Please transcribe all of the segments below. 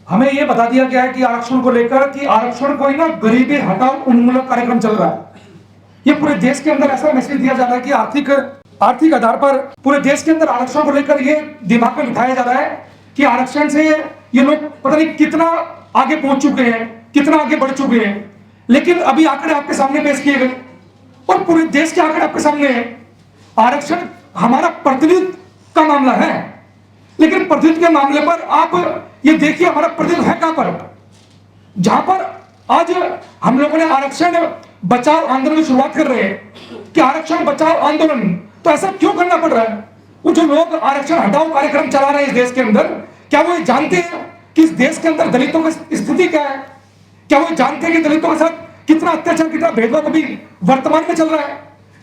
हमें ये बता दिया गया है कि आरक्षण को लेकर कि आरक्षण को ही ना गरीबी हटाओ उन्मूलन कार्यक्रम चल रहा है। ये पूरे देश के अंदर ऐसा मैसेज दिया जा रहा है कि आर्थिक आधार पर पूरे देश के अंदर आरक्षण को लेकर ये दिमाग में बिठाया जा रहा है कि आरक्षण से ये लोग पता नहीं कितना आगे पहुंच चुके हैं, कितना आगे बढ़ चुके हैं। लेकिन अभी आंकड़े आपके सामने पेश किए गए और पूरे देश के आंकड़े आपके सामने हैं। आरक्षण हमारा प्रतिनिधित्व का मामला है, लेकिन प्रतिनिधित्व के मामले पर आप ये देखिए हमारा प्रतिनिधित्व है कहां पर, जहां पर आज हम लोगों ने आरक्षण बचाओ आंदोलन की शुरुआत कर रहे हैं कि आरक्षण बचाओ आंदोलन। तो ऐसा क्यों करना पड़ रहा है? वो जो लोग आरक्षण हटाओ कार्यक्रम चला रहे हैं इस देश के अंदर, क्या वो जानते हैं कि इस देश के अंदर दलितों की स्थिति क्या है? क्या वो जानते हैं कि दलितों के साथ कितना अत्याचार, कितना भेदभाव अभी वर्तमान में चल रहा है?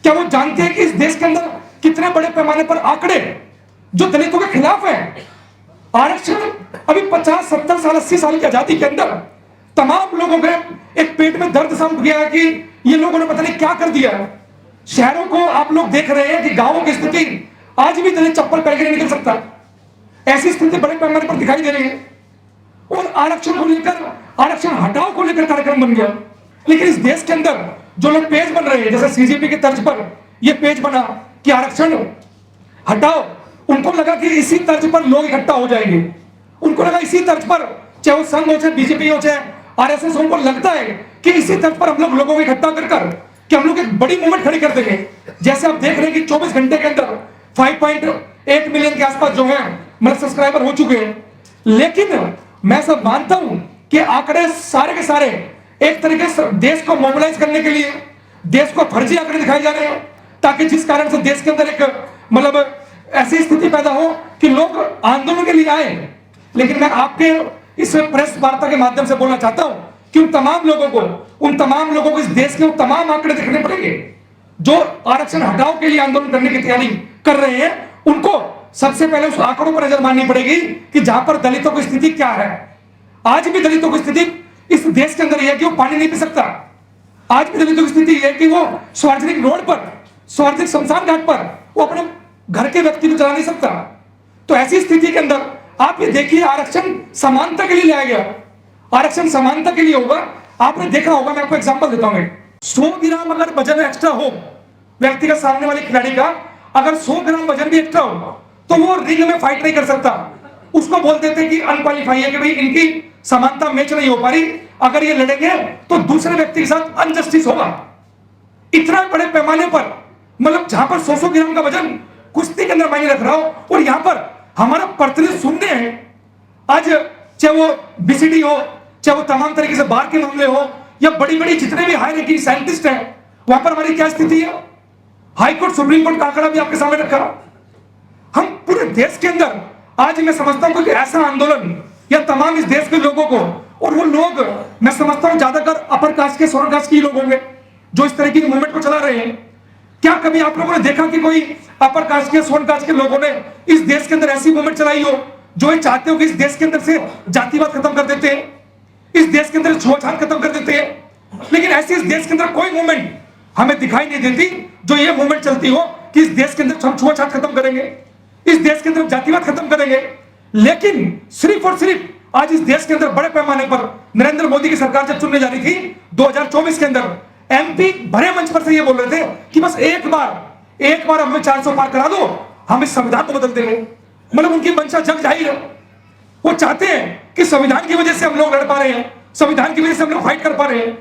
क्या वो जानते हैं कि इस देश के अंदर कितने बड़े पैमाने पर आंकड़े जो दलितों के खिलाफ है? आरक्षण अभी 50, 70 साल, 80 साल की आजादी के अंदर तमाम लोगों के एक पेट में दर्द सा उठ गया है कि ये लोगों ने पता नहीं क्या कर दिया है। शहरों को आप लोग देख रहे हैं कि गांवों की स्थिति आज भी दलित चप्पल पहन के नहीं निकल सकता, ऐसी स्थिति बड़े पैमाने पर दिखाई दे रही है। और आरक्षण को लेकर, आरक्षण हटाओ को लेकर कार्यक्रम बन गया। लेकिन इस देश के अंदर जो लोग पेज बन रहे हैं, जैसे सीजेपी के तर्ज पर यह पेज बना कि आरक्षण हटाओ, उनको लगा कि इसी तर्ज पर लोग इकट्ठा हो जाएंगे। उनको लगा इसी तर्ज पर, चाहे वो संघ हो, चाहे बीजेपी हो, चाहे आरएसएस, उनको लगता है कि इसी तर्ज पर हम लोग लोगों को इकट्ठा कर कि हम लोग एक बड़ी मूवमेंट खड़ी कर देंगे। जैसे आप देख रहे हैं कि 24 घंटे के अंदर 5.8 मिलियन के आसपास जो है मतलब सब्सक्राइबर हो चुके हैं। लेकिन मैं सब मानता हूं कि आंकड़े सारे के सारे एक तरीके से देश को मोबिलाइज करने के लिए देश को फर्जी आंकड़े दिखाए जा रहे हैं, ताकि जिस कारण से देश के अंदर एक मतलब ऐसी स्थिति पैदा हो कि लोग आंदोलन के लिए आए। लेकिन मैं आपके इस प्रेस वार्ता के माध्यम से बोलना चाहता हूं कि उन तमाम लोगों को इस देश के उन तमाम आंकड़े देखने पड़ेंगे जो आरक्षण हटाओ के लिए आंदोलन करने की तैयारी कर रहे हैं। उनको सबसे पहले उस आंकड़ों पर नजर मारनी पड़ेगी कि जहां पर दलितों की स्थिति क्या है। आज भी दलितों की स्थिति इस देश के अंदर यह है कि वो पानी नहीं पी सकता। आज भी दलितों की स्थिति यह है कि वो सार्वजनिक रोड पर, सार्वजनिक शमशान घाट पर वो अपने घर के व्यक्ति को चला नहीं सकता। तो ऐसी स्थिति के अंदर आप ये देखिए, आरक्षण समानता के लिए लाया गया। आरक्षण समानता के लिए होगा। आपने देखा होगा, मैं आपको एग्जांपल देता हूं। 100 ग्राम अगर वजन एक्स्ट्रा हो व्यक्ति का, सामने वाले खिलाड़ी का अगर 100 ग्राम वजन भी एक्स्ट्रा हो तो वो रिंग में फाइट नहीं कर सकता। उसको बोल देते हैं कि अनक्वालिफाई है, कि भाई इनकी समानता मैच नहीं हो पा रही, अगर ये लड़ेंगे तो दूसरे व्यक्ति के साथ अनजस्टिस होगा। इतना बड़े पैमाने पर मतलब जहां पर 100 ग्राम का वजन कुश्ती के अंदर मायने रख रहा हो, और यहां पर हमारा प्रतिनिधि सुनने हैं। आज चाहे वो बीसीडी हो, चाहे वो तमाम तरीके से बार के मामले हो, या बड़ी बड़ी जितने भी हाई रैंकिंग साइंटिस्ट हैं, वहां पर हमारी क्या स्थिति है? हाईकोर्ट, सुप्रीम कोर्ट का आंकड़ा भी आपके सामने रखा। हम पूरे देश के अंदर आज मैं समझता हूं कि ऐसा आंदोलन या तमाम इस देश के लोगों को, और वो लोग मैं समझता हूं ज्यादातर अपर कास्ट के, सोलर कास्ट के लोग होंगे जो इस तरह की मूवमेंट को चला रहे हैं। क्या कभी आप लोगों ने देखा कि कोई अपर कास्ट के, सोलर कास्ट के लोगों ने इस देश के अंदर ऐसी मूवमेंट चलाई हो जो ये चाहते हो कि इस देश के अंदर से जातिवाद खत्म कर देते हैं, इस देश के अंदर छुआछूत खत्म कर देते हैं? लेकिन ऐसी इस देश के अंदर कोई मूवमेंट हमें दिखाई नहीं देती जो ये मूवमेंट चलती हो कि इस देश के अंदर हम छुआछूत खत्म करेंगे, इस देश के अंदर जातिवाद खत्म करेंगे। लेकिन सिर्फ और सिर्फ आज इस देश के अंदर बड़े पैमाने पर नरेंद्र मोदी की सरकार जब चुनने जा रही थी 2024 के अंदर, एमपी भरे मंच पर से ये बोल रहे थे कि बस एक बार हमें 400 पार करा दो, हम इस संविधान को बदल देंगे। मतलब उनकी मंशा जग जाहिर है। वो चाहते हैं कि संविधान की वजह से हम लोग लड़ पा रहे हैं, संविधान की वजह से हम लोग फाइट कर पा रहे हैं।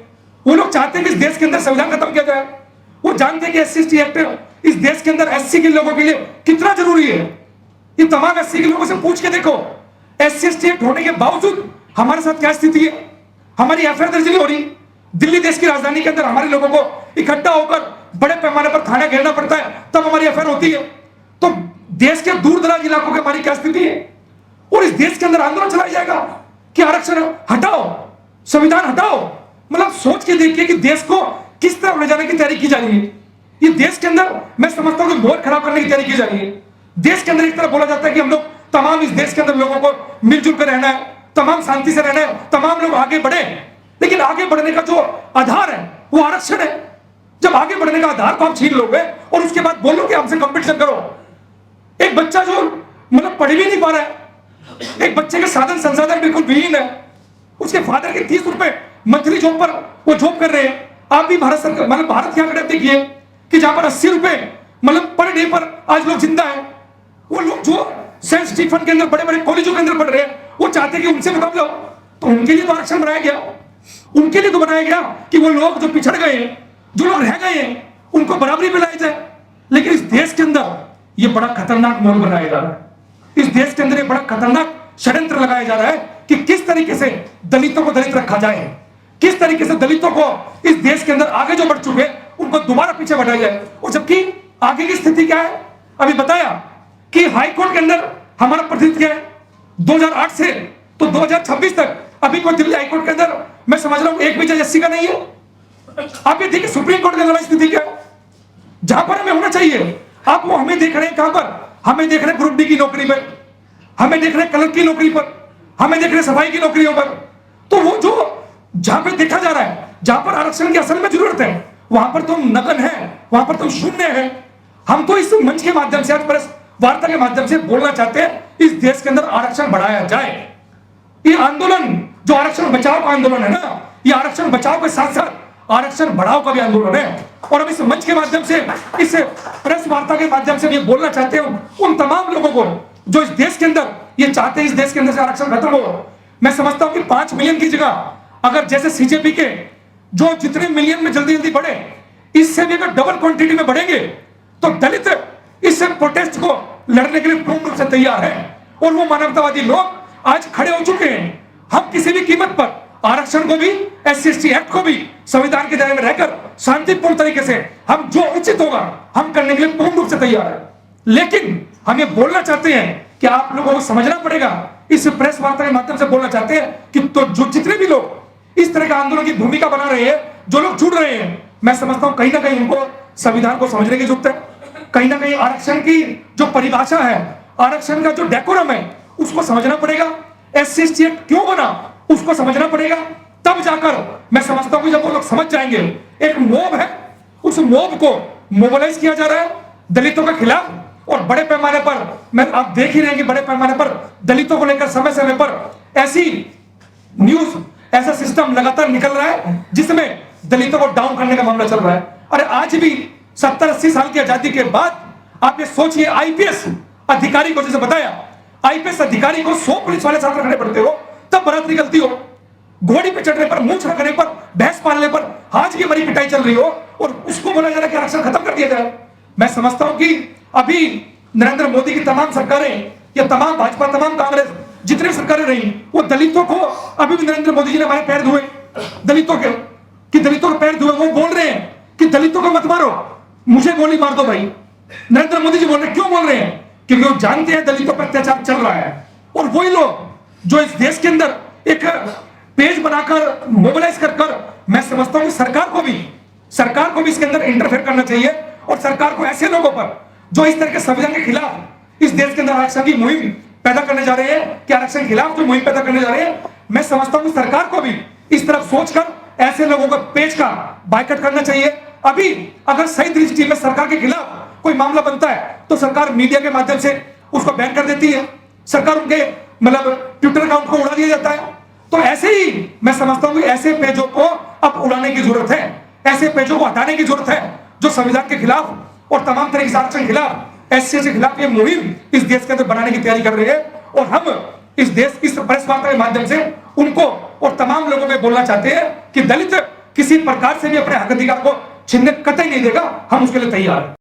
वो लोग चाहते हैं कि इस देश के अंदर संविधान खत्म किया जाए। वो जानते हैं कि SC/ST एक्ट इस देश के अंदर SC के लोगों के लिए कितना जरूरी है। ये तमाम SC के लोगों से पूछ के देखो, SC/ST एक्ट होने के बावजूद हमारे साथ क्या स्थिति है। हमारी FIR दर्ज नहीं हो रही। दिल्ली देश की राजधानी के अंदर हमारे लोगों को इकट्ठा होकर बड़े पैमाने पर थाना घेरना पड़ता है, तब हमारी FIR होती है। तो देश के दूर दराज इलाकों की हमारी क्या स्थिति है? और इस देश के अंदर आंदोलन चलाया जाएगा कि आरक्षण हटाओ, संविधान हटाओ। मतलब सोच के देखिए कि देश को किस तरफ ले जाने की तैयारी की जा रही है। ये देश के अंदर मैं समझता हूं कि बहुत खराब करने की तैयारी की जा रही है। देश के अंदर एक तरफ बोला जाता है कि हम लोग तमाम इस देश के अंदर लोगों को मिलजुल कर रहना है, तमाम शांति से रहना है, तमाम लोग आगे बढ़े। लेकिन आगे बढ़ने का जो आधार है वो आरक्षण है। जब आगे बढ़ने का आधार को आप छीन लोगे और उसके बाद बोलोगे हमसे कंपटीशन करो, एक बच्चा जो मतलब पढ़ भी नहीं पा रहा है, एक बच्चे के साधन संसाधन बिल्कुल विहीन है, उसके फादर के 30 रुपए मंथली जॉब पर वो जॉब कर रहे हैं। आप भी भारत सरकार मतलब भारत के आंकड़े देखिए कि जहां पर 80 रुपए मतलब पर डे पर आज लोग जिंदा है। वो लोग जो सेंट स्टीफन के अंदर बड़े बड़े कॉलेजों के अंदर पढ़ रहे हैं, वो चाहते हैं कि उनसे मुकाबला हो, तो उनके लिए तो आरक्षण बनाया गया, उनके लिए तो बनाया गया कि वो लोग जो पिछड़ गए हैं, जो लोग रह गए हैं, उनको बराबरी में लाया जाए। लेकिन इस देश के अंदर ये बड़ा खतरनाक माहौल बनाया जा रहा है। इस देश के अंदर ये बड़ा खतरनाक षड्यंत्र लगाया जा रहा है कि किस तरीके से दलितों को दलित रखा जाए, किस तरीके से दलितों को इस देश के अंदर आगे जो बढ़ चुके हैं उनको दोबारा पीछे बढ़ाया जाए। और जबकि आगे की स्थिति क्या है, अभी बताया कि हाई कोर्ट के अंदर हमारा प्रतिनिधित्व क्या है 2008 से तो 2026 तक। अभी कोई दिल्ली हाई कोर्ट के अंदर मैं समझ रहा हूं एक भी जज एससी का नहीं है। आप ये देखिए सुप्रीम कोर्ट के अंदर स्थिति क्या है, जहां पर हमें होना चाहिए। आप वो हमें देख रहे हैं कहां पर, हमें देख रहे हैं ग्रुप डी की नौकरी पर, हमें देख रहे हैं कलर की नौकरी पर, हमें देख रहे हैं सफाई की नौकरियों पर। तो वो जो जहां पर देखा जा रहा है, जहां पर आरक्षण की असल में जरूरत है, वहां पर तुम नगन है, वहां पर तुम शून्य है। हम तो इस मंच के माध्यम से आज प्रेस वार्ता के माध्यम से बोलना चाहते हैं इस देश के अंदर आरक्षण बढ़ाया जाए। ये आंदोलन जो आरक्षण बचाओ का आंदोलन है ना, ये आरक्षण बचाओ के साथ साथ आरक्षण बढ़ाओ का भी आंदोलन है। और हम इस मंच के माध्यम से, इस प्रेस वार्ता के माध्यम से ये बोलना चाहते हैं उन तमाम लोगों को जो इस देश के अंदर ये चाहते हैं इस देश के अंदर से आरक्षण खत्म हो। मैं समझता हूं कि 5 मिलियन की जगह अगर जैसे सीजेपी के जो जितने मिलियन में जल्दी जल्दी बढ़े, इससे भी अगर डबल क्वांटिटी में बढ़ेंगे तो दलित इस प्रोटेस्ट को लड़ने के लिए पूर्ण रूप से तैयार है। और वो मानवतावादी लोग आज खड़े हो चुके हैं। हम किसी भी कीमत पर आरक्षण को भी, SC/ST एक्ट को भी संविधान के दायरे में रहकर शांतिपूर्ण तरीके से हम जो उचित होगा हम करने के लिए पूर्ण रूप से तैयार है। लेकिन हम ये बोलना चाहते हैं कि आप लोगों को समझना पड़ेगा, इस प्रेस वार्ता के माध्यम से बोलना चाहते हैं कि तो जो जितने भी लोग इस तरह के आंदोलन की भूमिका बना रहे हैं, जो लोग जुड़ रहे हैं, मैं समझता हूं कहीं ना कहीं उनको संविधान को समझने की जरूरत है। कहीं ना कहीं आरक्षण की जो परिभाषा है, आरक्षण का जो डेकोरम है, उसको समझना पड़ेगा। SC/ST एक्ट क्यों बना उसको समझना पड़ेगा। तब जाकर मैं समझता हूं कि जब वो लोग समझ जाएंगे, एक मोब है, उस मोब को मोबिलाइज किया जा रहा है दलितों के खिलाफ। और बड़े पैमाने पर मैं आप देख ही रहे हैं कि बड़े पैमाने पर दलितों को लेकर समय समय पर ऐसी न्यूज, ऐसा सिस्टम लगातार निकल रहा है जिसमें दलितों को डाउन करने का मामला चल रहा है। अरे आज भी 70-80 साल की आजादी के बाद आप ये सोचिए, आईपीएस अधिकारी को, जैसे बताया, आईपीएस अधिकारी को 100 पुलिस वाले साथ रखने पड़ते हो तब बरात निकलती हो। घोड़ी पे चढ़ने पर, मूंछ रखने पर, भैंस पालने पर आज की बड़ी पिटाई चल रही हो और उसको बोला जा रहा है कि आरक्षण खत्म कर दिया जाए। मैं समझता हूं कि अभी नरेंद्र मोदी की तमाम सरकारें या तमाम भाजपा, तमाम कांग्रेस, जितनी सरकारें रही, वो दलितों को, अभी भी नरेंद्र मोदी जी ने हमारे पैर धोए दलितों के, कि दलितों के पैर धोए। वो बोल रहे हैं कि दलितों को मत मारो, मुझे गोली मार दो भाई। नरेंद्र मोदी जी बोल रहे हैं, क्यों बोल रहे हैं? क्योंकि वो जानते हैं दलितों पर अत्याचार चल रहा है। और वही लोग जो इस देश के अंदर एक पेज बनाकर मोबिलाइज कर मैं समझता हूं सरकार को भी इसके अंदर इंटरफेयर करना चाहिए। और सरकार को ऐसे लोगों पर जो इस तरह के संविधान के खिलाफ इस देश के अंदर आरक्षण की मुहिम पैदा करने जा रहे हैं, कि आरक्षण के खिलाफ जो मुहिम पैदा करने जा रहे हैं, मैं समझता हूं सरकार को भी इस तरफ सोचकर ऐसे लोगों को पेज का बायकॉट करना चाहिए। अभी अगर सही दृष्टि में सरकार के खिलाफ कोई मामला बनता है तो सरकार मीडिया के माध्यम से उसको बैन कर देती है, सरकार उनके मतलब ट्विटर अकाउंट को उड़ा दिया जाता है। तो ऐसे ही मैं समझता हूं कि ऐसे पेजों को अब उड़ाने की जरूरत है, ऐसे पेजों को हटाने की जरूरत है जो संविधान के खिलाफ और तमाम तरह के आरक्षण के खिलाफ, SC के खिलाफ ये मुहिम इस देश के अंदर बनाने की तैयारी कर रहे हैं। और हम इस देश, इस प्रेस वार्ता के माध्यम से उनको और तमाम लोगों में बोलना चाहते हैं कि दलित किसी प्रकार से भी अपने हक अधिकार को छीनने कतई नहीं देगा, हम उसके लिए तैयार हैं।